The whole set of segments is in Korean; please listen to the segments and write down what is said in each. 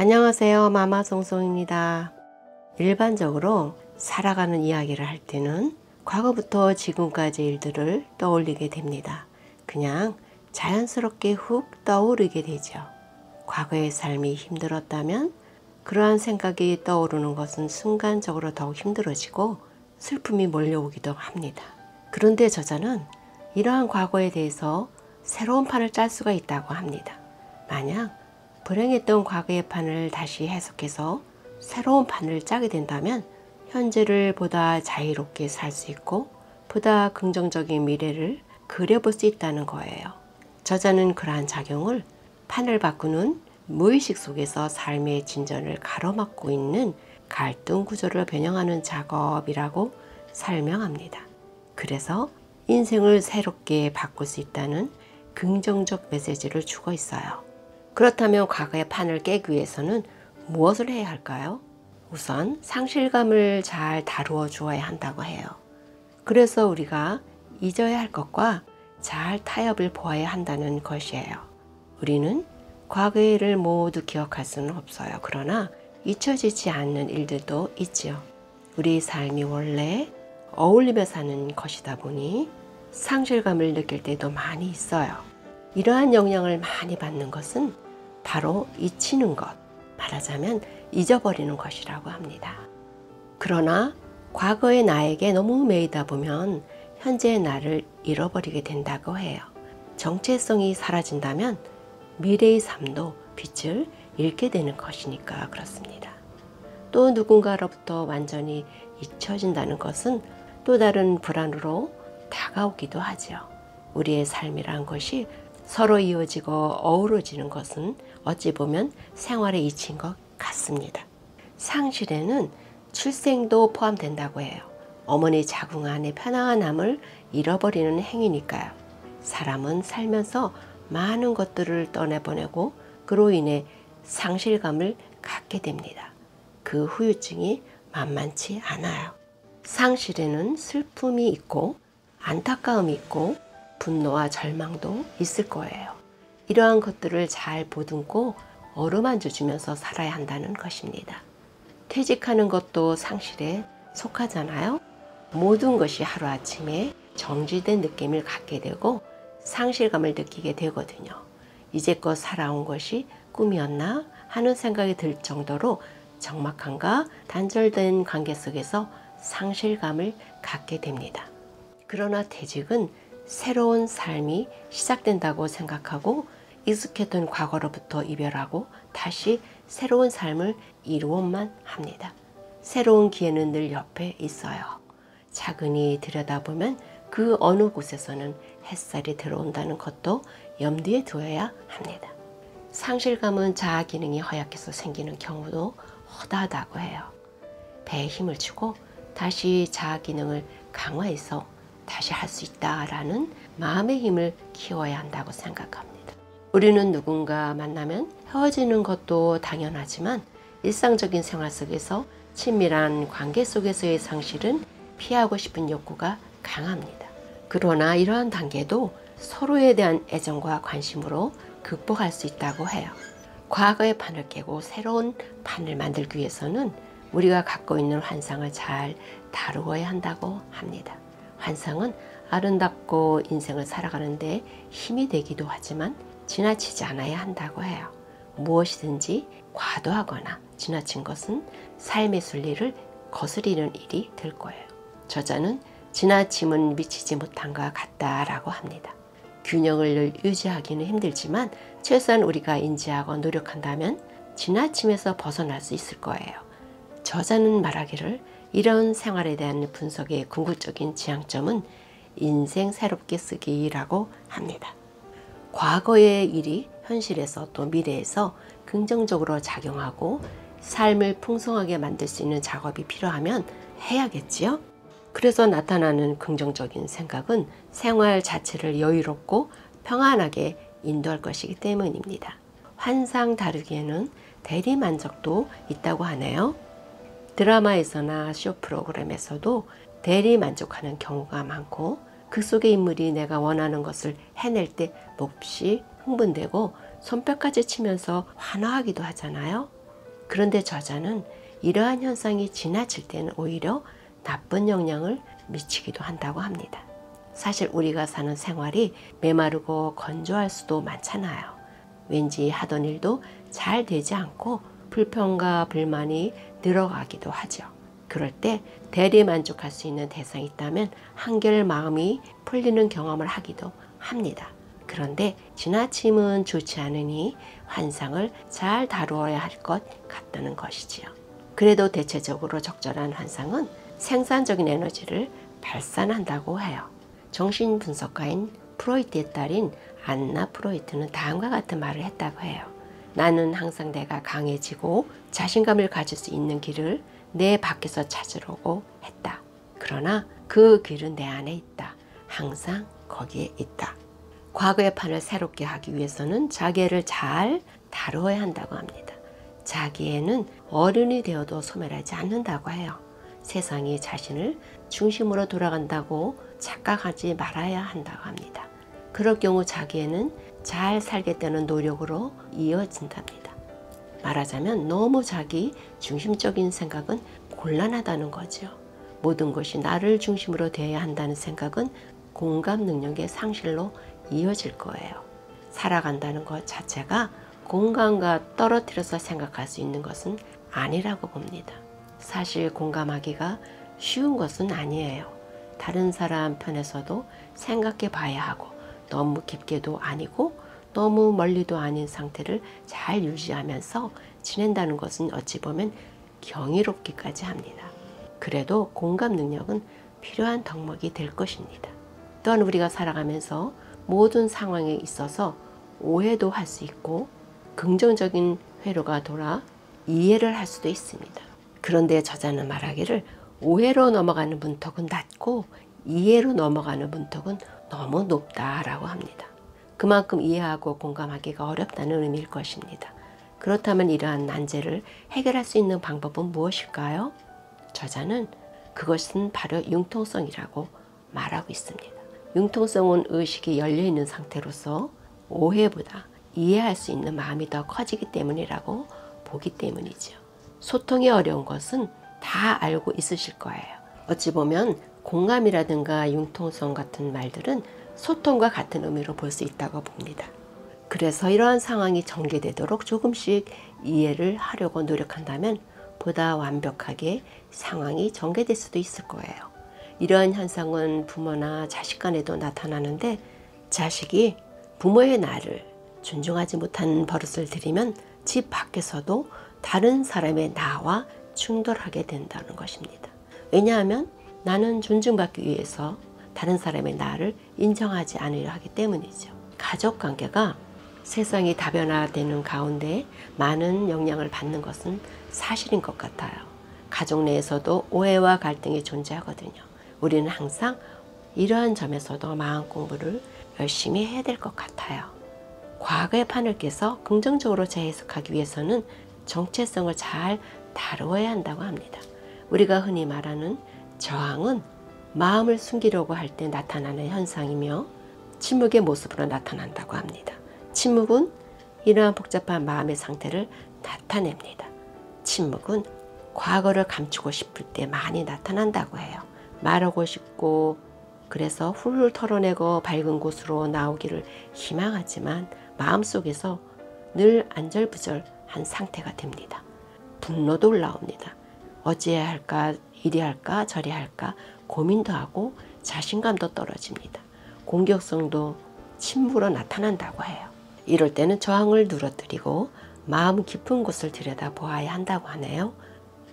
안녕하세요. 마마송송입니다. 일반적으로 살아가는 이야기를 할 때는 과거부터 지금까지 일들을 떠올리게 됩니다. 그냥 자연스럽게 훅 떠오르게 되죠. 과거의 삶이 힘들었다면 그러한 생각이 떠오르는 것은 순간적으로 더욱 힘들어지고 슬픔이 몰려오기도 합니다. 그런데 저자는 이러한 과거에 대해서 새로운 판을 짤 수가 있다고 합니다. 만약 불행했던 과거의 판을 다시 해석해서 새로운 판을 짜게 된다면 현재를 보다 자유롭게 살 수 있고 보다 긍정적인 미래를 그려볼 수 있다는 거예요. 저자는 그러한 작용을 판을 바꾸는 무의식 속에서 삶의 진전을 가로막고 있는 갈등 구조를 변형하는 작업이라고 설명합니다. 그래서 인생을 새롭게 바꿀 수 있다는 긍정적 메시지를 주고 있어요. 그렇다면 과거의 판을 깨기 위해서는 무엇을 해야 할까요? 우선 상실감을 잘 다루어 주어야 한다고 해요. 그래서 우리가 잊어야 할 것과 잘 타협을 보아야 한다는 것이에요. 우리는 과거의 일을 모두 기억할 수는 없어요. 그러나 잊혀지지 않는 일들도 있지요. 우리 삶이 원래 어울리며 사는 것이다 보니 상실감을 느낄 때도 많이 있어요. 이러한 영향을 많이 받는 것은 바로 잊히는 것, 말하자면 잊어버리는 것이라고 합니다. 그러나 과거의 나에게 너무 매이다 보면 현재의 나를 잃어버리게 된다고 해요. 정체성이 사라진다면 미래의 삶도 빛을 잃게 되는 것이니까 그렇습니다. 또 누군가로부터 완전히 잊혀진다는 것은 또 다른 불안으로 다가오기도 하죠. 우리의 삶이란 것이 서로 이어지고 어우러지는 것은 어찌 보면 생활에 잊힌 것 같습니다. 상실에는 출생도 포함된다고 해요. 어머니 자궁 안의 편안함을 잃어버리는 행위니까요. 사람은 살면서 많은 것들을 떠내보내고 그로 인해 상실감을 갖게 됩니다. 그 후유증이 만만치 않아요. 상실에는 슬픔이 있고 안타까움이 있고 분노와 절망도 있을 거예요. 이러한 것들을 잘 보듬고 어루만져 주면서 살아야 한다는 것입니다. 퇴직하는 것도 상실에 속하잖아요. 모든 것이 하루아침에 정지된 느낌을 갖게 되고 상실감을 느끼게 되거든요. 이제껏 살아온 것이 꿈이었나 하는 생각이 들 정도로 적막함과 단절된 관계 속에서 상실감을 갖게 됩니다. 그러나 퇴직은 새로운 삶이 시작된다고 생각하고 익숙했던 과거로부터 이별하고 다시 새로운 삶을 이루어만 합니다. 새로운 기회는 늘 옆에 있어요. 차근히 들여다보면 그 어느 곳에서는 햇살이 들어온다는 것도 염두에 두어야 합니다. 상실감은 자아 기능이 허약해서 생기는 경우도 허다하다고 해요. 배에 힘을 주고 다시 자아 기능을 강화해서 다시 할 수 있다라는 마음의 힘을 키워야 한다고 생각합니다. 우리는 누군가 만나면 헤어지는 것도 당연하지만 일상적인 생활 속에서 친밀한 관계 속에서의 상실은 피하고 싶은 욕구가 강합니다. 그러나 이러한 단계도 서로에 대한 애정과 관심으로 극복할 수 있다고 해요. 과거의 판을 깨고 새로운 판을 만들기 위해서는 우리가 갖고 있는 환상을 잘 다루어야 한다고 합니다. 환상은 아름답고 인생을 살아가는데 힘이 되기도 하지만 지나치지 않아야 한다고 해요. 무엇이든지 과도하거나 지나친 것은 삶의 순리를 거스리는 일이 될 거예요. 저자는 지나침은 미치지 못한과 같다라고 합니다. 균형을 유지하기는 힘들지만 최소한 우리가 인지하고 노력한다면 지나침에서 벗어날 수 있을 거예요. 저자는 말하기를 이런 생활에 대한 분석의 궁극적인 지향점은 인생 새롭게 쓰기라고 합니다. 과거의 일이 현실에서 또 미래에서 긍정적으로 작용하고 삶을 풍성하게 만들 수 있는 작업이 필요하면 해야겠지요? 그래서 나타나는 긍정적인 생각은 생활 자체를 여유롭고 평안하게 인도할 것이기 때문입니다. 환상 다루기에는 대리만족도 있다고 하네요. 드라마에서나 쇼 프로그램에서도 대리만족하는 경우가 많고 그 속의 인물이 내가 원하는 것을 해낼 때 몹시 흥분되고 손뼉까지 치면서 환호하기도 하잖아요. 그런데 저자는 이러한 현상이 지나칠 때는 오히려 나쁜 영향을 미치기도 한다고 합니다. 사실 우리가 사는 생활이 메마르고 건조할 수도 많잖아요. 왠지 하던 일도 잘 되지 않고 불평과 불만이 늘어가기도 하죠. 그럴 때 대리만족할 수 있는 대상이 있다면 한결 마음이 풀리는 경험을 하기도 합니다. 그런데 지나침은 좋지 않으니 환상을 잘 다루어야 할 것 같다는 것이지요. 그래도 대체적으로 적절한 환상은 생산적인 에너지를 발산한다고 해요. 정신분석가인 프로이트의 딸인 안나 프로이트는 다음과 같은 말을 했다고 해요. 나는 항상 내가 강해지고 자신감을 가질 수 있는 길을 내 밖에서 찾으려고 했다. 그러나 그 길은 내 안에 있다. 항상 거기에 있다. 과거의 판을 새롭게 하기 위해서는 자기애를 잘 다루어야 한다고 합니다. 자기애는 어른이 되어도 소멸하지 않는다고 해요. 세상이 자신을 중심으로 돌아간다고 착각하지 말아야 한다고 합니다. 그럴 경우 자기애는 잘 살겠다는 노력으로 이어진답니다. 말하자면 너무 자기 중심적인 생각은 곤란하다는 거죠. 모든 것이 나를 중심으로 되어야 한다는 생각은 공감 능력의 상실로 이어질 거예요. 살아간다는 것 자체가 공감과 떨어뜨려서 생각할 수 있는 것은 아니라고 봅니다. 사실 공감하기가 쉬운 것은 아니에요. 다른 사람 편에서도 생각해 봐야 하고 너무 깊게도 아니고 너무 멀리도 아닌 상태를 잘 유지하면서 지낸다는 것은 어찌 보면 경이롭기까지 합니다. 그래도 공감 능력은 필요한 덕목이 될 것입니다. 또한 우리가 살아가면서 모든 상황에 있어서 오해도 할 수 있고 긍정적인 회로가 돌아 이해를 할 수도 있습니다. 그런데 저자는 말하기를 오해로 넘어가는 문턱은 낮고 이해로 넘어가는 문턱은 너무 높다라고 합니다. 그만큼 이해하고 공감하기가 어렵다는 의미일 것입니다. 그렇다면 이러한 난제를 해결할 수 있는 방법은 무엇일까요? 저자는 그것은 바로 융통성이라고 말하고 있습니다. 융통성은 의식이 열려있는 상태로서 오해보다 이해할 수 있는 마음이 더 커지기 때문이라고 보기 때문이죠. 소통이 어려운 것은 다 알고 있으실 거예요. 어찌 보면 공감이라든가 융통성 같은 말들은 소통과 같은 의미로 볼 수 있다고 봅니다. 그래서 이러한 상황이 전개되도록 조금씩 이해를 하려고 노력한다면 보다 완벽하게 상황이 전개될 수도 있을 거예요. 이러한 현상은 부모나 자식 간에도 나타나는데 자식이 부모의 나를 존중하지 못하는 버릇을 들이면 집 밖에서도 다른 사람의 나와 충돌하게 된다는 것입니다. 왜냐하면 나는 존중받기 위해서 다른 사람의 나를 인정하지 않으려 하기 때문이죠. 가족관계가 세상이 다변화되는 가운데 많은 영향을 받는 것은 사실인 것 같아요. 가족 내에서도 오해와 갈등이 존재하거든요. 우리는 항상 이러한 점에서도 마음 공부를 열심히 해야 될 것 같아요. 과거의 판을 깨서 긍정적으로 재해석하기 위해서는 정체성을 잘 다루어야 한다고 합니다. 우리가 흔히 말하는 저항은 마음을 숨기려고 할 때 나타나는 현상이며 침묵의 모습으로 나타난다고 합니다. 침묵은 이러한 복잡한 마음의 상태를 나타냅니다. 침묵은 과거를 감추고 싶을 때 많이 나타난다고 해요. 말하고 싶고 그래서 훌훌 털어내고 밝은 곳으로 나오기를 희망하지만 마음속에서 늘 안절부절한 상태가 됩니다. 분노도 올라옵니다. 어찌해야 할까, 이리 할까, 저리 할까 고민도 하고 자신감도 떨어집니다. 공격성도 침묵으로 나타난다고 해요. 이럴 때는 저항을 누러뜨리고 마음 깊은 곳을 들여다보아야 한다고 하네요.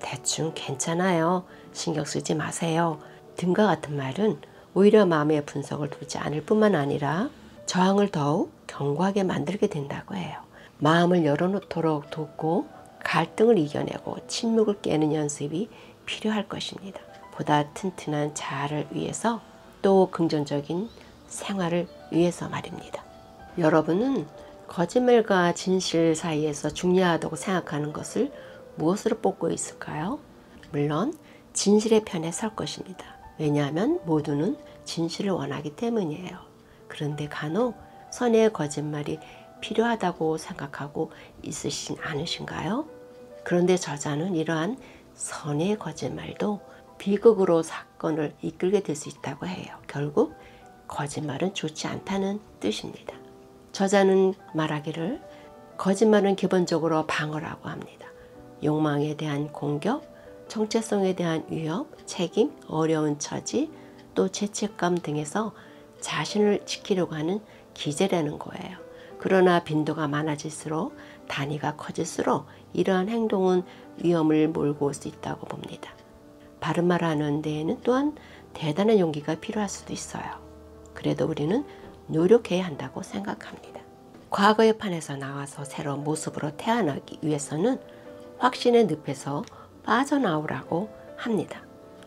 대충 괜찮아요, 신경 쓰지 마세요 등과 같은 말은 오히려 마음의 분석을 돕지 않을 뿐만 아니라 저항을 더욱 견고하게 만들게 된다고 해요. 마음을 열어놓도록 돕고 갈등을 이겨내고 침묵을 깨는 연습이 필요할 것입니다. 보다 튼튼한 자아를 위해서 또 긍정적인 생활을 위해서 말입니다. 여러분은 거짓말과 진실 사이에서 중요하다고 생각하는 것을 무엇으로 뽑고 있을까요? 물론 진실의 편에 설 것입니다. 왜냐하면 모두는 진실을 원하기 때문이에요. 그런데 간혹 선의의 거짓말이 필요하다고 생각하고 있으신 않으신가요? 그런데 저자는 이러한 선의 거짓말도 비극으로 사건을 이끌게 될 수 있다고 해요. 결국 거짓말은 좋지 않다는 뜻입니다. 저자는 말하기를 거짓말은 기본적으로 방어라고 합니다. 욕망에 대한 공격, 정체성에 대한 위협, 책임, 어려운 처지, 또 죄책감 등에서 자신을 지키려고 하는 기제라는 거예요. 그러나 빈도가 많아질수록 단위가 커질수록 이러한 행동은 위험을 몰고 올 수 있다고 봅니다. 바른 말하는 데에는 또한 대단한 용기가 필요할 수도 있어요. 그래도 우리는 노력해야 한다고 생각합니다. 과거의 판에서 나와서 새로운 모습으로 태어나기 위해서는 확신의 늪에서 빠져나오라고 합니다.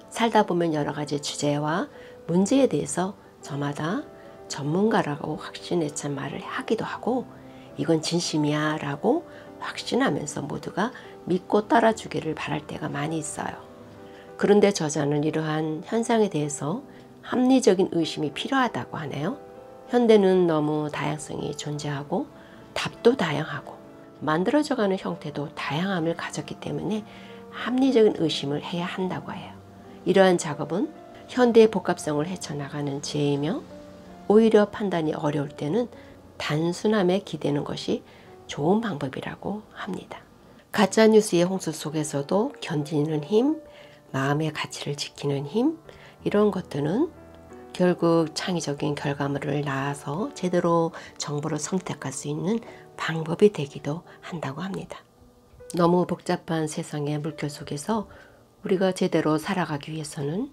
살다 보면 여러 가지 주제와 문제에 대해서 저마다 전문가라고 확신에 찬 말을 하기도 하고 이건 진심이야 라고 확신하면서 모두가 믿고 따라주기를 바랄 때가 많이 있어요. 그런데 저자는 이러한 현상에 대해서 합리적인 의심이 필요하다고 하네요. 현대는 너무 다양성이 존재하고 답도 다양하고 만들어져가는 형태도 다양함을 가졌기 때문에 합리적인 의심을 해야 한다고 해요. 이러한 작업은 현대의 복합성을 헤쳐나가는 지혜이며 오히려 판단이 어려울 때는 단순함에 기대는 것이 좋은 방법이라고 합니다. 가짜뉴스의 홍수 속에서도 견디는 힘, 마음의 가치를 지키는 힘, 이런 것들은 결국 창의적인 결과물을 낳아서 제대로 정보를 선택할 수 있는 방법이 되기도 한다고 합니다. 너무 복잡한 세상의 물결 속에서 우리가 제대로 살아가기 위해서는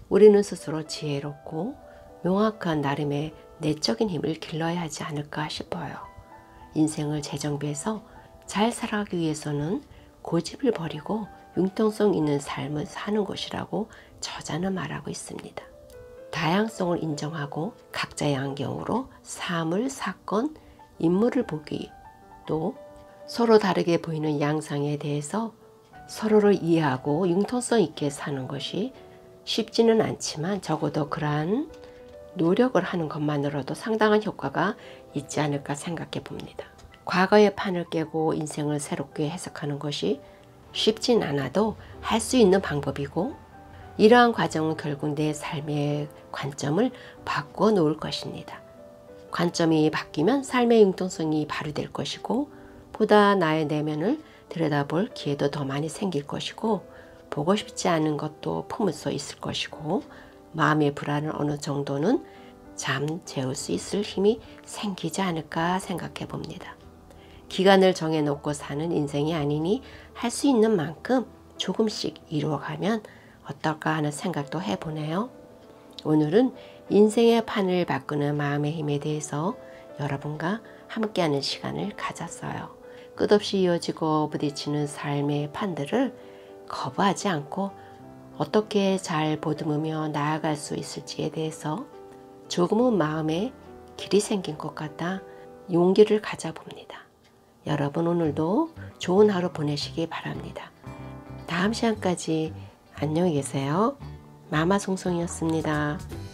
우리는 스스로 지혜롭고 명확한 나름의 내적인 힘을 길러야 하지 않을까 싶어요. 인생을 재정비해서 잘 살아가기 위해서는 고집을 버리고 융통성 있는 삶을 사는 것이라고 저자는 말하고 있습니다. 다양성을 인정하고 각자의 안경으로 사물, 사건, 인물을 보기, 또 서로 다르게 보이는 양상에 대해서 서로를 이해하고 융통성 있게 사는 것이 쉽지는 않지만 적어도 그러한 노력을 하는 것만으로도 상당한 효과가 있지 않을까 생각해 봅니다. 과거의 판을 깨고 인생을 새롭게 해석하는 것이 쉽진 않아도 할 수 있는 방법이고 이러한 과정은 결국 내 삶의 관점을 바꾸어 놓을 것입니다. 관점이 바뀌면 삶의 융통성이 발휘될 것이고 보다 나의 내면을 들여다볼 기회도 더 많이 생길 것이고 보고 싶지 않은 것도 품을 수 있을 것이고 마음의 불안을 어느 정도는 잠재울 수 있을 힘이 생기지 않을까 생각해 봅니다. 기간을 정해놓고 사는 인생이 아니니 할 수 있는 만큼 조금씩 이루어가면 어떨까 하는 생각도 해보네요. 오늘은 인생의 판을 바꾸는 마음의 힘에 대해서 여러분과 함께하는 시간을 가졌어요. 끝없이 이어지고 부딪히는 삶의 판들을 거부하지 않고 어떻게 잘 보듬으며 나아갈 수 있을지에 대해서 조금은 마음에 길이 생긴 것 같아 용기를 가져봅니다. 여러분 오늘도 좋은 하루 보내시기 바랍니다. 다음 시간까지 안녕히 계세요. 마마송송이었습니다.